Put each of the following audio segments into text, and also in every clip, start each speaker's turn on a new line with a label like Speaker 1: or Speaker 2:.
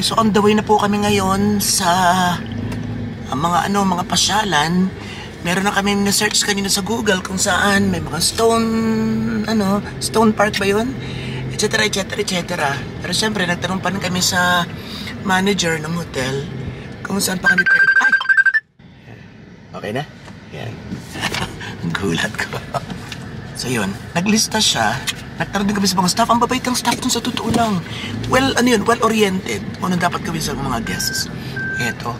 Speaker 1: Okay, so on the way na po kami ngayon sa mga pasyalan. Meron na kami na-search kanina sa Google kung saan may mga Stone Park ba yun? Etc. Pero syempre, nagtanong pa rin kami sa manager ng hotel kung saan pa kami pwede. Ay! Okay na? Yan. Ang gulat ko. So yun, naglista siya. Nagtanong din kami sa mga staff. Ang babait ng staff dun sa totoo lang. Well-oriented. Kung ano dapat gawin sa mga guests. Eto.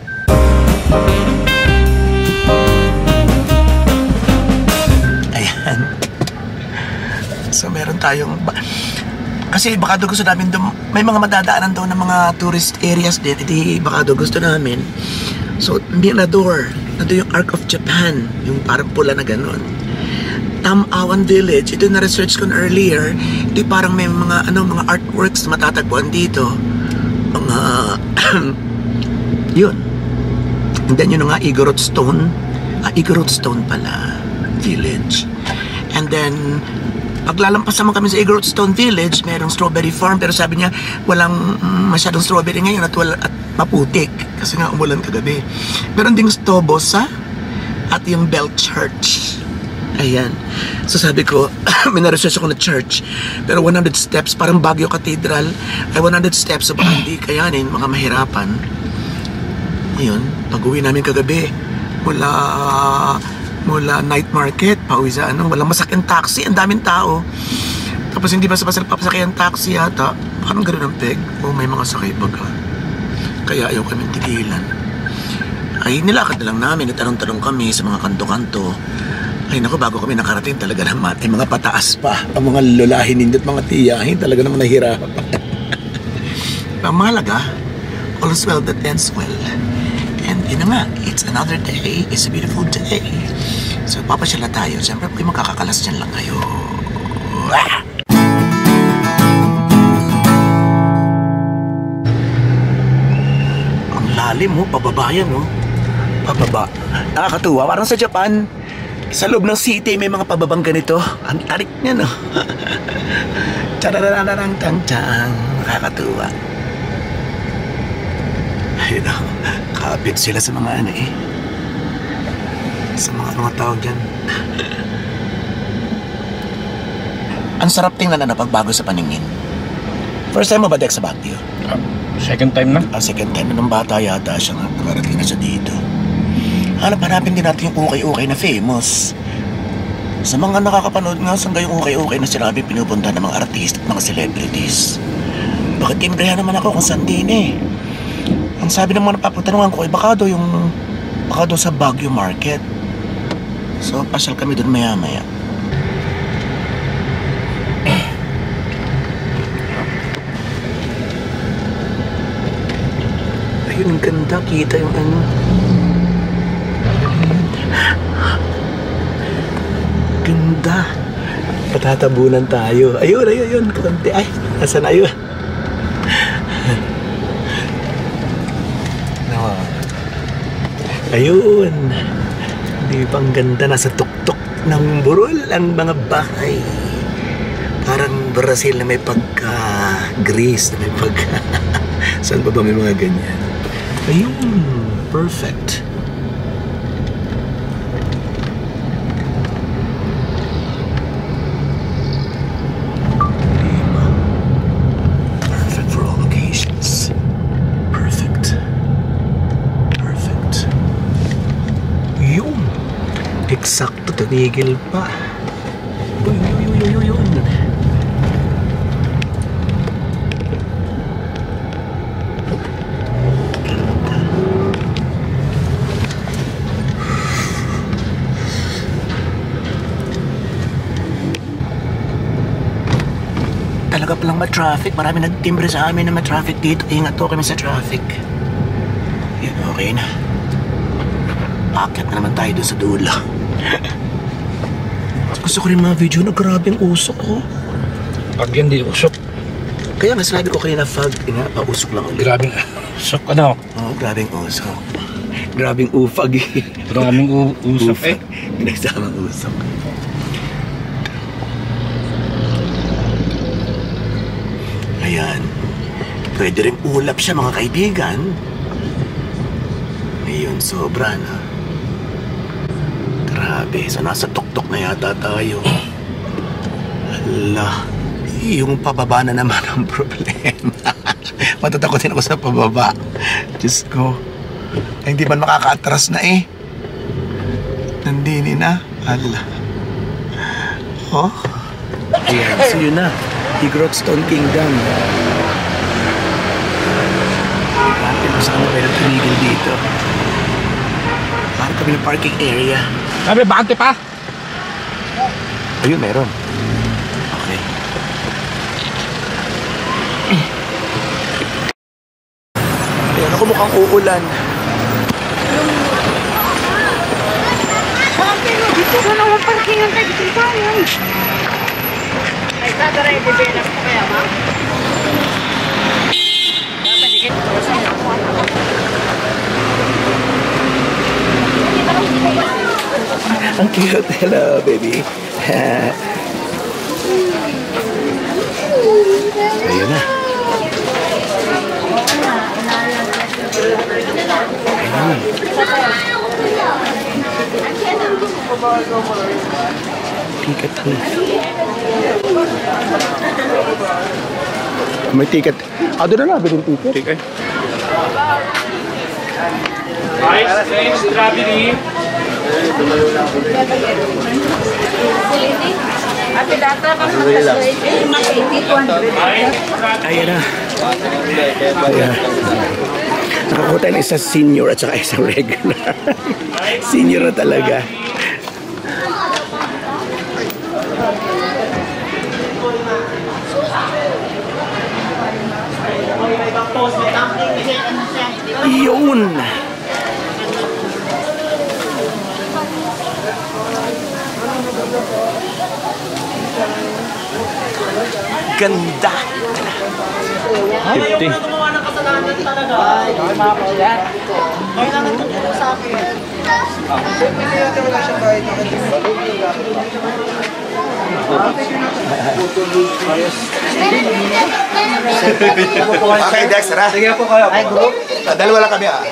Speaker 1: Ayan. So meron tayong... Kasi baka daw gusto namin doon, may mga madadaanan daw ng mga tourist areas din. Hindi baka daw gusto namin. So, Mirador. Nandun yung Arc of Japan. Yung parang pula na gano'n. Tamawan Village. Ito na-research ko na earlier. Ito parang may mga artworks na matatagpuan dito. Mga... yun. And then yun nga, Igorot Stone. Igorot Stone pala. Village. And then... Paglalampas naman kami sa Igorot Stone Village, mayroong strawberry farm, pero sabi niya walang masyadong strawberry ngayon at maputik kasi nga umulan kagabi. Meron ding Stobosa at yung Bell Church. Ayan. So sabi ko, may na-research ako na church, pero 100 steps, parang Baguio Cathedral, ay 100 steps, so baka hindi kayanin, mga mahirapan. Ayun, pag-uwi namin kagabi, mula night market, pauwi sa walang masakyan taxi, ang daming tao. Tapos hindi basta-basta papasakyan taxi yata. Parang gano'n ang peg. May mga sakay baga. Kaya ayaw kami tigilan. Ay, nilakad na lang namin. Natanong-tanong kami sa mga kanto-kanto. Ay, naku, bago kami nakarating talaga naman. Ay, mga pataas pa. Ang mga lolahin at mga tiyahin. Talaga naman nahirapan. Ang mahalaga, all's well that ends well. And yun nga, it's another day. It's a beautiful day. So, papasyala tayo. Siyempre, kung magkakakalas dyan lang kayo. Ang lalim, pababa yan, pababa. Nakakatuwa. Parang sa Japan, sa loob ng city, may mga pababang ganito. Ang tarik niya, no? Chararararang-tang-tang. Nakakatuwa. Ayun, kapit sila sa mga sa mga tao dyan. Ang sarap tingnan na pagbago sa paningin. First time mo ba, Dex, sa Baguio?
Speaker 2: Second time na.
Speaker 1: Second time na nung bata yata siya nga. Nakarating na siya dito. Hanapin din natin yung ukay-ukay na famous. Sa mga nakakapanood nga, saan yung ukay-ukay na sinabi pinupunta ng mga artist at mga celebrities. Bakit timbrehan naman ako kung saan din Ang sabi ng mga napapatanungan ko ay baka daw sa Baguio Market. So, pasyal kami doon maya-maya. Ayun, ang ganda. Kita yung ganda. Patatabunan tayo. Ayun. Konti. Ay, nasan na yun? Ayun. Di ba ang ganda? Nasa tuktok ng burol ang mga bahay. Parang Brazil na may pagka-Greece, na may pagka... Saan ba may mga ganyan? Ayun. Perfect. Eksakto, tumigil pa. Yun. Talaga palang ma-traffic. Marami nagtimbre sa amin na ma-traffic dito. Ingat po kami sa traffic. Yan, okay na. Akit na naman tayo doon sa dulo. Gusto ko rin mga video na grabing usok
Speaker 2: Pag yan di usok.
Speaker 1: Kaya nga sinabi ko kanina fog, pausok lang ulit.
Speaker 2: Grabing usok
Speaker 1: grabing usok. Grabing ufag
Speaker 2: Grabing usok
Speaker 1: Pinagsamang usok. Ayan. Pwede rin ulap siya, mga kaibigan. Ayun, sobra na. Grabe, so nasa tuktok na yata tayo. Hala, yung pababa na naman ang problema. Matatakotin ako sa pababa. Diyos ko. Ay, hindi man makaka-atras na eh. Nandini na. Hala. Oh. Ayan, so yun na. Tigrotstone Kingdom. Bakit mo saan pwede tumigil dito? Parang kami ng parking area.
Speaker 2: Sabi, bakante pa?
Speaker 1: Ayun, meron. Okay. Ayan, ako mukhang uulan.
Speaker 3: Dito ka naman parkingan tayo dito tayo. Ay, tataray, develop ko kaya ba? Dapat dikit.
Speaker 1: Ang cute. Hello, baby. Ayun na. Ayun. Ticket po. May ticket. Doon na nabi yung ticket.
Speaker 2: Ticket. Ice cream, strawberry.
Speaker 3: Ate data ka sa mas 80-200.
Speaker 1: Ayan na. Ayan. Nakakuha tayo ng isang senior at saka isang regular. Senior na talaga. Yun! Ganda!
Speaker 2: 50.
Speaker 1: Okay, Dex, tara. Sige po kayo. Dalawa lang kami ah.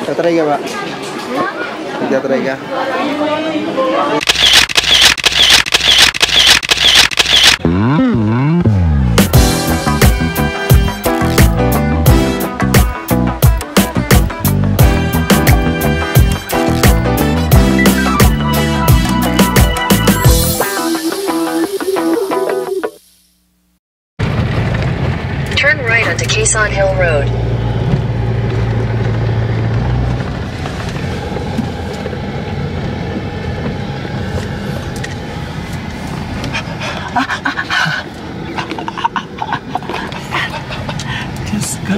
Speaker 4: Tatry ka ba? Tatry ka?
Speaker 5: Turn right onto Quezon Hill Road.
Speaker 1: Diyos ko.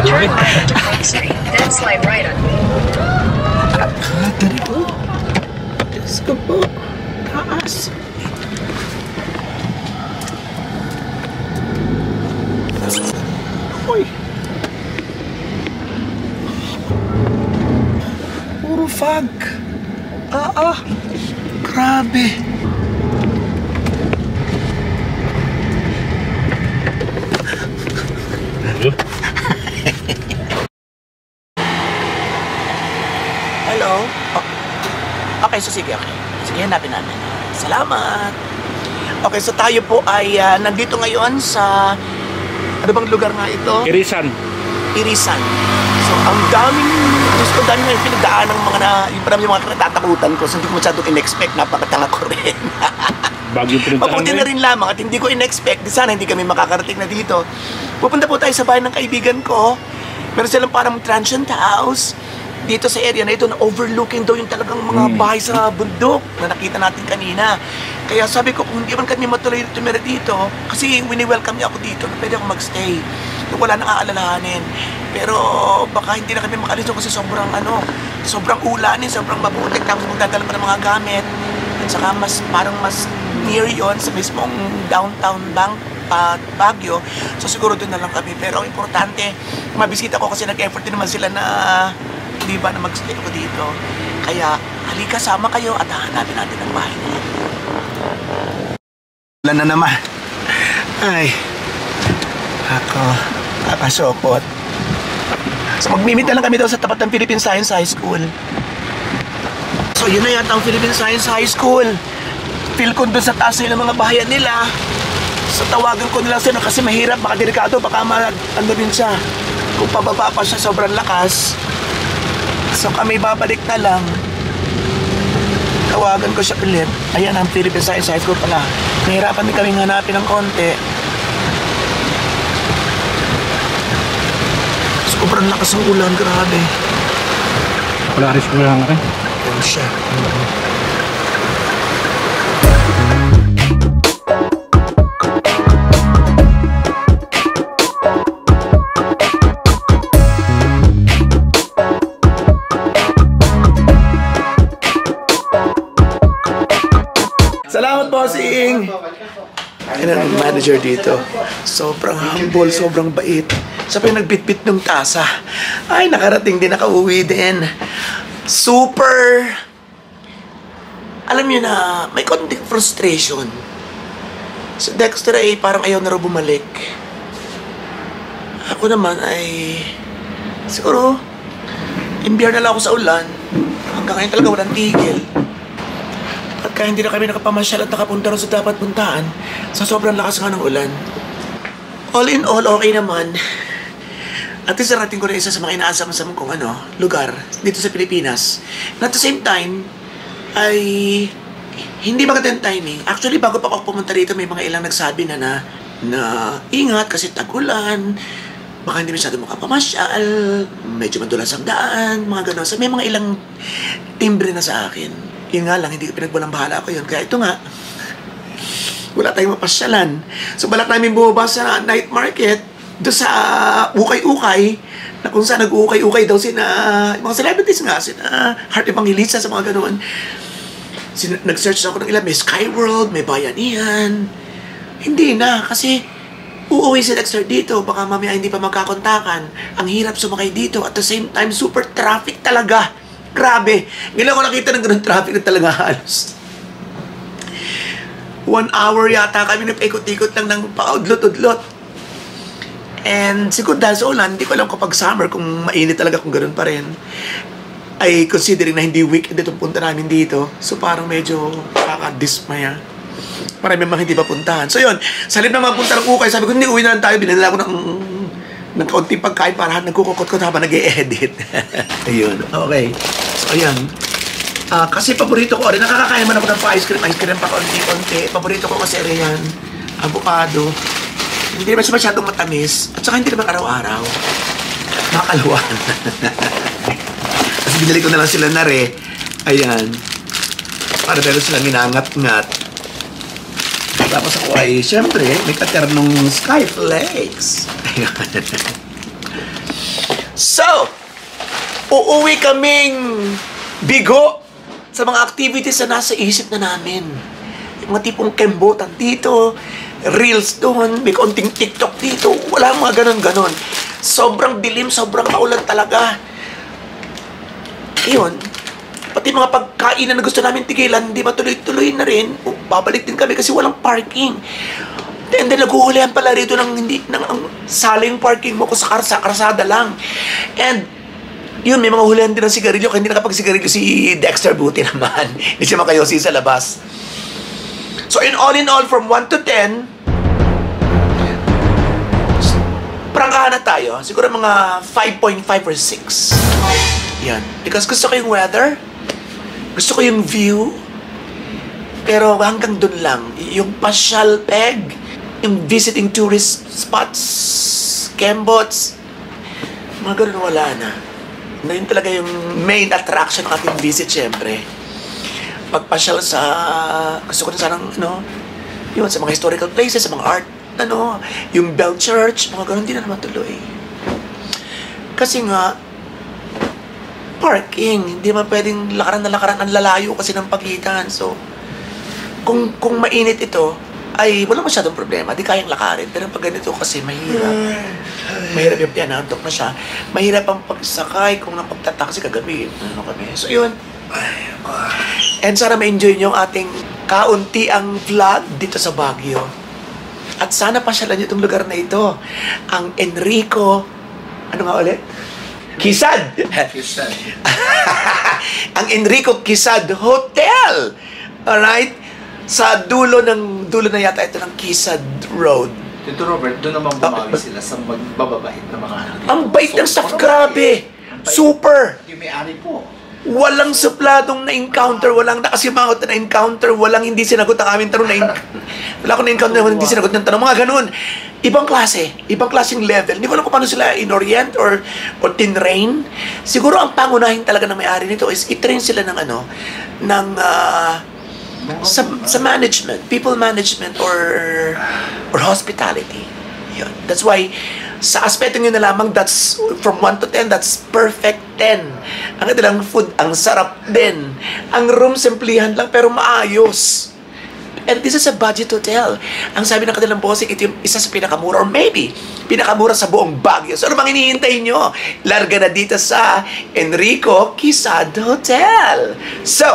Speaker 5: Turn left onto Park Street, then slide right on.
Speaker 1: Akadari ko. Diyos ko po. Taas. Uy. Puro fog. Grabe. Hello? Oh. Okay, so sige, okay. Sige, hanapin namin. Salamat. Okay, so tayo po ay nandito ngayon sa... Ano bang lugar nga ito?
Speaker 2: Irisan.
Speaker 1: Irisan. So, ang daming... Diyos ko, dami yung pinagdaan ng mga yung parang yung mga natatakutan ko. So, hindi ko masyadong in-expect. Napakatanga ko rin.
Speaker 2: Bago yung pinuntahan
Speaker 1: Mabuti na rin lamang at hindi ko in-expect. Sana hindi kami makakarating na dito. Pupunta po tayo sa bahay ng kaibigan ko. Meron silang parang transient house dito sa area na ito na overlooking daw yung talagang mga bahay sa bundok na nakita natin kanina. Kaya sabi ko, kung hindi man kami matuloy tumira dito, kasi wini-welcome niya ako dito na pwede ako magstay. wala nang aalalahanin. Pero baka hindi na kami makalis doon kasi sobrang sobrang ulanin, sobrang mabutik, tapos magdadala pa ng mga gamit. At saka parang mas near yon sa mismong downtown Baguio. So siguro doon na lang kami. Pero ang importante, mabisita ko kasi nag-effort din naman sila na, di ba, na mag-stay ko dito. Kaya halika, sama kayo at hahanapin natin ang bahay nila. Wala na naman. Ay, ako, kakasopot. So magmimit na lang kami daw sa tapat ng Philippine Science High School. So yun na yata ang Philippine Science High School. Feel ko doon sa taas nila mga bahayan nila. So tawagan ko nila sila kasi mahirap, baka delikado, baka ano din siya. Kung pababa pa siya, sobrang lakas. So kami babalik na lang. Tawagan ko siya ulit. Ayan ang Philippine Science High School pala. Nahirapan din kaming hanapin ng konti. Sobrang lakas ng ulan, grabe.
Speaker 2: Wala rin siguro lang rin.
Speaker 1: Ayan siya. Salamat, bossing! Yan ang manager dito. Sobrang humble, sobrang bait. Siya pa yung nagbitbit ng tasa. Ay, nakarating din, nakauwi din. Super! Alam niyo na, may konting frustration. Si Dexter ay parang ayaw na raw bumalik. Ako naman ay... siguro, imbiyar na lang ako sa ulan. Hanggang ngayon talaga walang tigil. At kaya hindi na kami nakapamasyal at nakapunta rin sa dapat puntaan sa sobrang lakas nga ng ulan. All in all, okay naman. At least narating ko na isa sa mga inaasam-asam kong lugar dito sa Pilipinas. And at the same time, ay hindi magandang timing. Actually, bago pa ako pumunta dito, may mga ilang nagsabi na ingat kasi tag-ulan, baka hindi masyado makapamasyal, medyo madulas ang daan, mga gano'n. So may mga ilang timbre na sa akin. Yun nga lang, hindi ko pinagbalang bahala ako yun. Kaya ito nga, wala tayong mapasyalan. So balak namin bumaba sa night market, doon sa ukay-ukay, na kung saan nag-ukay-ukay daw mga celebrities nga, Heart Evangelista sa mga ganoon. Nag-search ako ng ilan, may Skyworld, may Bayanihan. Hindi na, kasi uuwi si Dexter dito, baka mamaya hindi pa magkakontakan. Ang hirap sumakay dito, at the same time, super traffic talaga. Grabe. Ngayon ko nakita ng ganun traffic na talaga halos. 1 hour yata kami nagpaikot-ikot lang ng paudlot-udlot. And siguro dahil sa ulan, hindi ko alam kapag summer kung mainit talaga kung ganun pa rin. Ay considering na hindi weekend itong punta namin dito. So parang medyo nakaka-dismaya. Marami mga hindi pa puntahan. So yun, sa halip na mapunta ng ukay, sabi ko hindi, uwi na lang tayo. Binala ko ng kaunting pagkain para nagkukukot ko habang nag-e-edit. Ayun, okay. So, ayan. Kasi paborito ko rin, nakakakain man ako ng ice cream pa konti-konti. Paborito ko kasi rin yan, avocado. Hindi naman siya masyadong matamis. At saka hindi naman araw-araw. Makaluan. Kasi binili ko na lang sila na re. Ayan. Para meron silang inangat-ngat. Tapos ako ay, syempre, may katernong Skyflakes. So, uuwi kaming bigo sa mga activities na nasa isip na namin. Yung mga tipong kembotan dito, reels doon, may konting TikTok dito, wala mga ganon-ganon. Sobrang dilim, sobrang maulan talaga. Iyon, pati mga pagkain na gusto namin tigilan, di ba tuloy-tuloy na rin. Babalik din kami kasi walang parking. And then naghuhulihan pala rito ng saling parking mo kung sa karsada lang. And yun, may mga hulihan din ng sigarilyo. Kaya hindi nakapag-sigarilyo si Dexter, buti naman. Hindi siya makayosi sa labas. So in all, from 1 to 10, prangkahan na tayo. Siguro mga 5.5 or 6. Yan. Because gusto ko yung weather. Gusto ko yung view. Pero hanggang dun lang. Yung pasyal peg, yung visiting tourist spots, Kembots, mga ganun wala na. Na yun talaga yung main attraction ng ating visit, syempre. Pagpasyal sa, gusto ko na sanang, yun, sa mga historical places, sa mga art yung Bell Church, mga ganun, hindi na naman tuloy. Kasi nga, parking, hindi man pwedeng lakaran ang lalayo kasi ng pagitan. So, kung mainit ito, ay wala masyadong problema, di kayang lakarin. Pero pag ganito kasi mahirap. Mahirap yung pianantok na siya. Mahirap ang pagsakay kung napagtataksi kagabi. Ano kami? So yun. And sana ma-enjoy nyo ang ating kauntiang vlog dito sa Baguio. At sana pasyalan nyo itong lugar na ito. Ang Enrico, ano nga ulit? Quezad! Ang Enrico Quezad Hotel! Alright? Sa dulo na yata ito ng Quezad Road.
Speaker 4: Tito Robert, doon naman bumawi sila sa magbababait na mga
Speaker 1: Ang bait ng staff, grabe! Super!
Speaker 4: Yung may-ari po.
Speaker 1: Walang supladong na-encounter, walang nakasimangot na na-encounter, walang hindi sinagot ang aming tanong wala akong na-encounter na hindi sinagot ng tanong, mga ganun. Ibang klaseng level. Hindi ko alam kung paano sila in-orient or tinrain. Siguro ang pangunahin talaga ng may-ari nito is i-train sila ng sa management, people management or hospitality. Yun. That's why sa aspeto nyo na lamang, that's from 1 to 10, that's perfect 10. Ang kanilang food, ang sarap din. Ang room, simplihan lang pero maayos. And this is a budget hotel. Ang sabi ng kanilang bossing, ito yung isa sa pinakamura or maybe pinakamura sa buong Baguio. So ano bang hinihintay nyo? Larga na dito sa Enrico Quezad Hotel. So,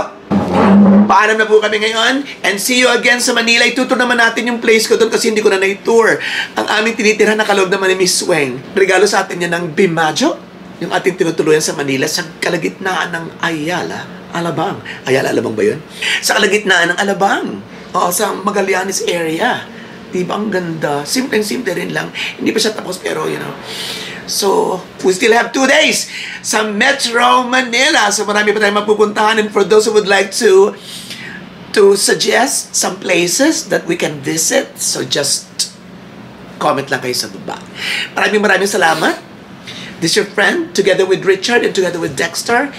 Speaker 1: paalam na po kami ngayon and see you again sa Manila. Itutur naman natin yung place ko doon kasi hindi ko na na-tour. Ang aming tinitira na kaloob naman ni Miss Weng. Regalo sa atin yan ng Bimajo, yung ating tinutuluyan sa Manila sa kalagitnaan ng Ayala, Alabang. Ayala, Alabang ba yun? Sa kalagitnaan ng Alabang. Oo, sa Magallanes area. Diba ang ganda? Simple rin lang. Hindi pa siya tapos pero So, we still have 2 days sa Metro Manila. So, marami pa tayong mapupuntahan. And for those who would like to suggest some places that we can visit, so just comment lang kayo sa baba. Maraming salamat. This is your friend, together with Richard and together with Dexter.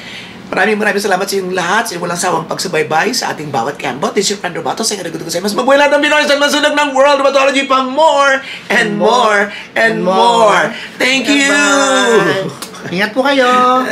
Speaker 1: Maraming salamat sa inyong lahat, sa inyong walang sawang pagsubaybay sa ating bawat kambot. This is your friend Robato. Sa inyo ko sa mas mabuhay lahat ng Pinoy sa masunog ng World Robatology pang more and more and more. Thank you!
Speaker 4: Ingat po kayo!